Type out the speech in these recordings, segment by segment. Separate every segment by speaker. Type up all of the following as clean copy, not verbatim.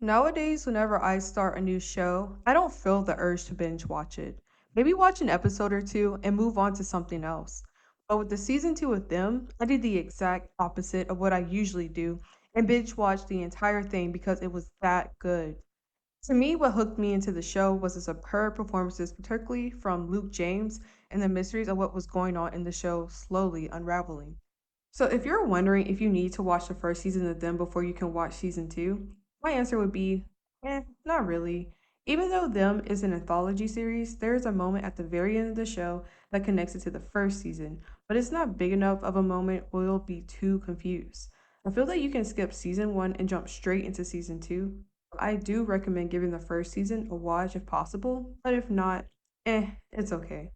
Speaker 1: Nowadays, whenever I start a new show, I don't feel the urge to binge watch it. Maybe watch an episode or two and move on to something else. But with the season two of them, I did the exact opposite of what I usually do and binge watched the entire thing because it was that good. To me, what hooked me into the show was the superb performances, particularly from Luke James, and the mysteries of what was going on in the show slowly unraveling. So, if you're wondering if you need to watch the first season of them before you can watch season two, my answer would be not really. Even though Them is an anthology series, there is a moment at the very end of the show that connects it to the first season, but it's not big enough of a moment where you'll be too confused. I feel that you can skip season one and jump straight into season two. I do recommend giving the first season a watch if possible, but if not, it's okay.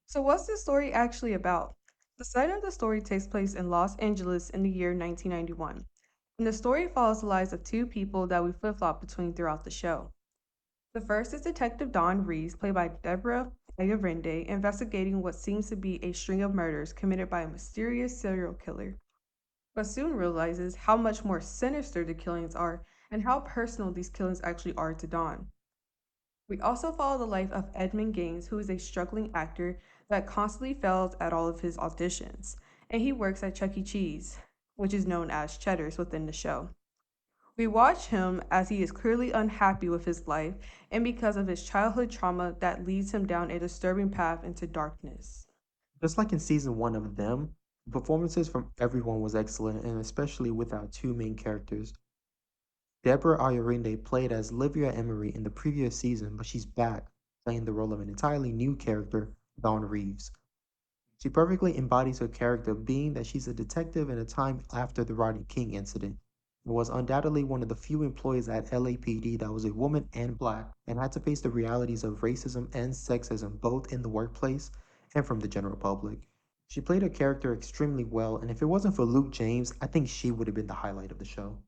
Speaker 1: So, what's this story actually about? The setting of the story takes place in Los Angeles in the year 1991, and the story follows the lives of two people that we flip flop between throughout the show. The first is Detective Dawn Reeves, played by Deborah Ayavinde, investigating what seems to be a string of murders committed by a mysterious serial killer, but soon realizes how much more sinister the killings are and how personal these killings actually are to Dawn. We also follow the life of Edmund Gaines, who is a struggling actor that constantly fails at all of his auditions, and he works at Chuck E. Cheese, which is known as Cheddar's within the show. We watch him as he is clearly unhappy with his life and because of his childhood trauma that leads him down a disturbing path into darkness.
Speaker 2: Just like in season one of Them, the performances from everyone was excellent, and especially with our two main characters. Deborah Ayorinde played as Livia Emery in the previous season, but she's back playing the role of an entirely new character, Dawn Reeves. She perfectly embodies her character, being that she's a detective in a time after the Rodney King incident, and was undoubtedly one of the few employees at LAPD that was a woman and black, and had to face the realities of racism and sexism both in the workplace and from the general public. She played her character extremely well, and if it wasn't for Luke James, I think she would have been the highlight of the show.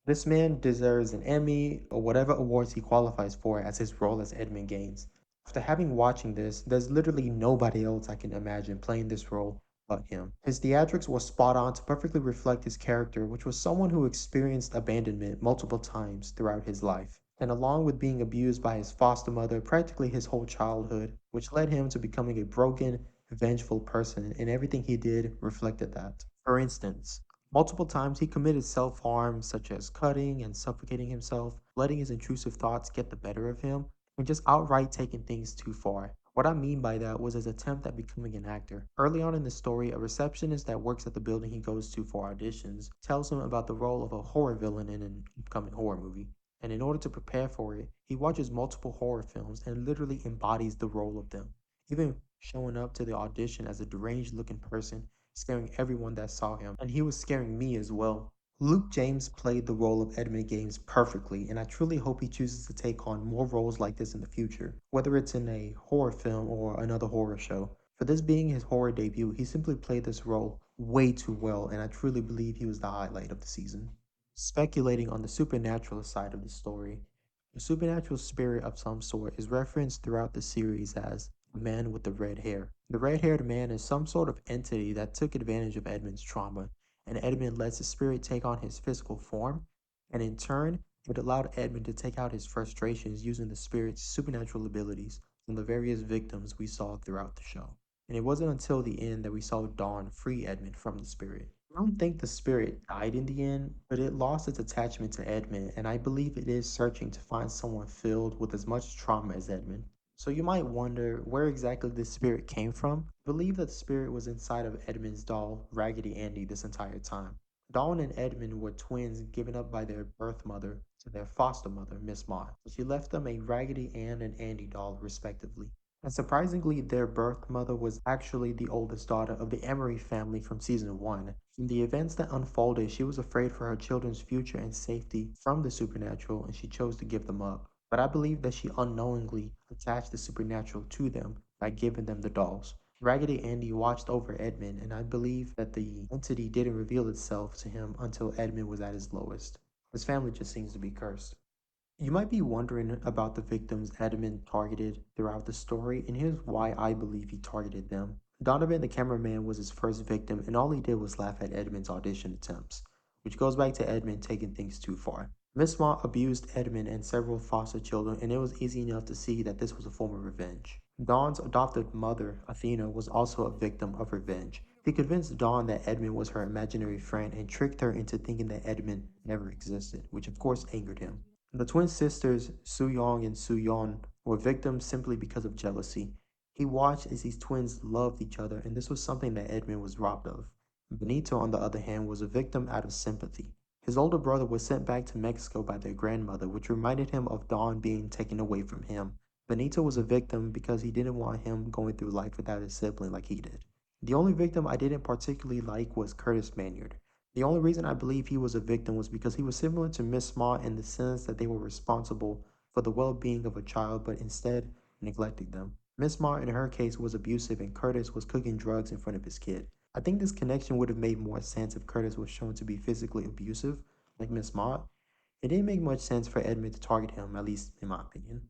Speaker 2: This man deserves an Emmy or whatever awards he qualifies for as his role as Edmund Gaines. After having watching this, there's literally nobody else I can imagine playing this role but him. His theatrics was spot on to perfectly reflect his character, which was someone who experienced abandonment multiple times throughout his life. And along with being abused by his foster mother practically his whole childhood, which led him to becoming a broken, vengeful person, and everything he did reflected that. For instance, multiple times he committed self harm, such as cutting and suffocating himself, letting his intrusive thoughts get the better of him, and just outright taking things too far. What I mean by that was his attempt at becoming an actor. Early on in the story, a receptionist that works at the building he goes to for auditions tells him about the role of a horror villain in an upcoming horror movie. And in order to prepare for it, he watches multiple horror films and literally embodies the role of them, even showing up to the audition as a deranged looking person, scaring everyone that saw him, and he was scaring me as well. Luke James played the role of Edmund Gaines perfectly, and I truly hope he chooses to take on more roles like this in the future, whether it's in a horror film or another horror show. For this being his horror debut, he simply played this role way too well, and I truly believe he was the highlight of the season. Speculating on the supernatural side of the story, a supernatural spirit of some sort is referenced throughout the series as the man with the red hair. The red haired man is some sort of entity that took advantage of Edmund's trauma, and Edmund lets the spirit take on his physical form, and in turn, it allowed Edmund to take out his frustrations using the spirit's supernatural abilities on the various victims we saw throughout the show. And it wasn't until the end that we saw Dawn free Edmund from the spirit. I don't think the spirit died in the end, but it lost its attachment to Edmund, and I believe it is searching to find someone filled with as much trauma as Edmund. So you might wonder where exactly this spirit came from. I believe that the spirit was inside of Edmund's doll, Raggedy Andy, this entire time. Dawn and Edmund were twins given up by their birth mother to their foster mother, Miss Mott. She left them a Raggedy Ann and Andy doll, respectively. And surprisingly, their birth mother was actually the oldest daughter of the Emery family from season 1. From the events that unfolded, she was afraid for her children's future and safety from the supernatural, and she chose to give them up. But I believe that she unknowingly attached the supernatural to them by giving them the dolls. Raggedy Andy watched over Edmund, and I believe that the entity didn't reveal itself to him until Edmund was at his lowest. His family just seems to be cursed. You might be wondering about the victims Edmund targeted throughout the story, and here's why I believe he targeted them. Donovan, the cameraman, was his first victim, and all he did was laugh at Edmund's audition attempts, which goes back to Edmund taking things too far. Miss Mott abused Edmund and several foster children, and it was easy enough to see that this was a form of revenge. Dawn's adopted mother, Athena, was also a victim of revenge. She convinced Dawn that Edmund was her imaginary friend and tricked her into thinking that Edmund never existed, which of course angered him. The twin sisters, Soo-young and Soo-yeon, were victims simply because of jealousy. He watched as these twins loved each other, and this was something that Edmund was robbed of. Benito, on the other hand, was a victim out of sympathy. His older brother was sent back to Mexico by their grandmother, which reminded him of Dawn being taken away from him. Benito was a victim because he didn't want him going through life without his sibling like he did. The only victim I didn't particularly like was Curtis Manyard. The only reason I believe he was a victim was because he was similar to Miss Mott in the sense that they were responsible for the well being of a child, but instead neglected them. Miss Mott, in her case, was abusive, and Curtis was cooking drugs in front of his kid. I think this connection would have made more sense if Curtis was shown to be physically abusive, like Miss Mott. It didn't make much sense for Edmund to target him, at least in my opinion.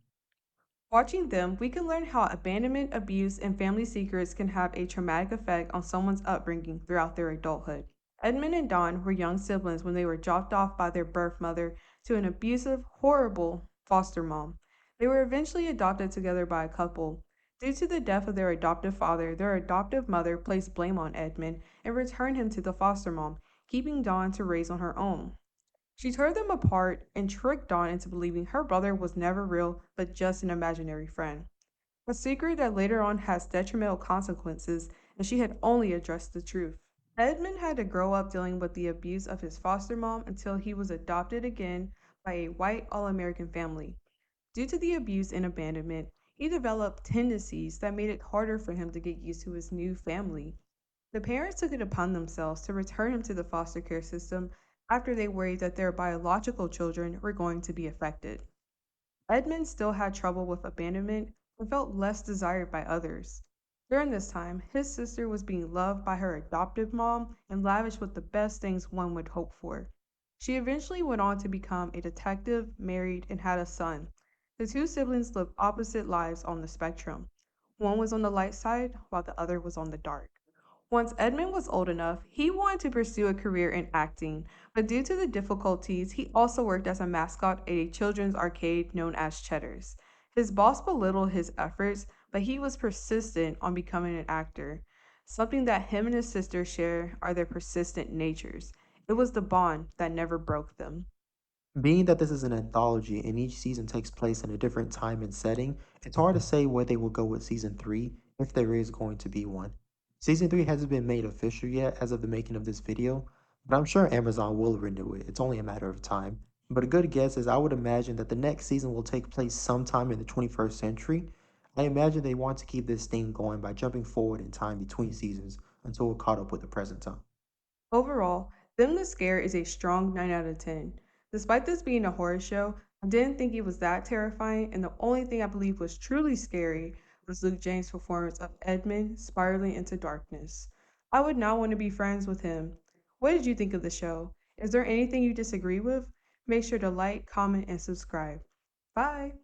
Speaker 1: Watching them, we can learn how abandonment, abuse, and family secrets can have a traumatic effect on someone's upbringing throughout their adulthood. Edmund and Dawn were young siblings when they were dropped off by their birth mother to an abusive, horrible foster mom. They were eventually adopted together by a couple. Due to the death of their adoptive father, their adoptive mother placed blame on Edmund and returned him to the foster mom, keeping Dawn to raise on her own. She tore them apart and tricked Dawn into believing her brother was never real but just an imaginary friend. A secret that later on has detrimental consequences, and she had only addressed the truth. Edmund had to grow up dealing with the abuse of his foster mom until he was adopted again by a white all American family. Due to the abuse and abandonment, he developed tendencies that made it harder for him to get used to his new family. The parents took it upon themselves to return him to the foster care system after they worried that their biological children were going to be affected. Edmund still had trouble with abandonment and felt less desired by others. During this time, his sister was being loved by her adoptive mom and lavished with the best things one would hope for. She eventually went on to become a detective, married, and had a son. The two siblings lived opposite lives on the spectrum. One was on the light side, while the other was on the dark. Once Edmund was old enough, he wanted to pursue a career in acting, but due to the difficulties, he also worked as a mascot at a children's arcade known as Cheddar's. His boss belittled his efforts, but he was persistent on becoming an actor. Something that him and his sister share are their persistent natures. It was the bond that never broke them.
Speaker 2: Being that this is an anthology and each season takes place in a different time and setting, it's hard to say where they will go with season 3, if there is going to be one. Season 3 hasn't been made official yet as of the making of this video, but I'm sure Amazon will renew it. It's only a matter of time. But a good guess is I would imagine that the next season will take place sometime in the 21st century. I imagine they want to keep this thing going by jumping forward in time between seasons until we're caught up with the present time.
Speaker 1: Overall, Them the Scare is a strong 9 out of 10. Despite this being a horror show, I didn't think it was that terrifying, and the only thing I believe was truly scary was Luke James' performance of Edmund spiraling into darkness. I would not want to be friends with him. What did you think of the show? Is there anything you disagree with? Make sure to like, comment, and subscribe. Bye!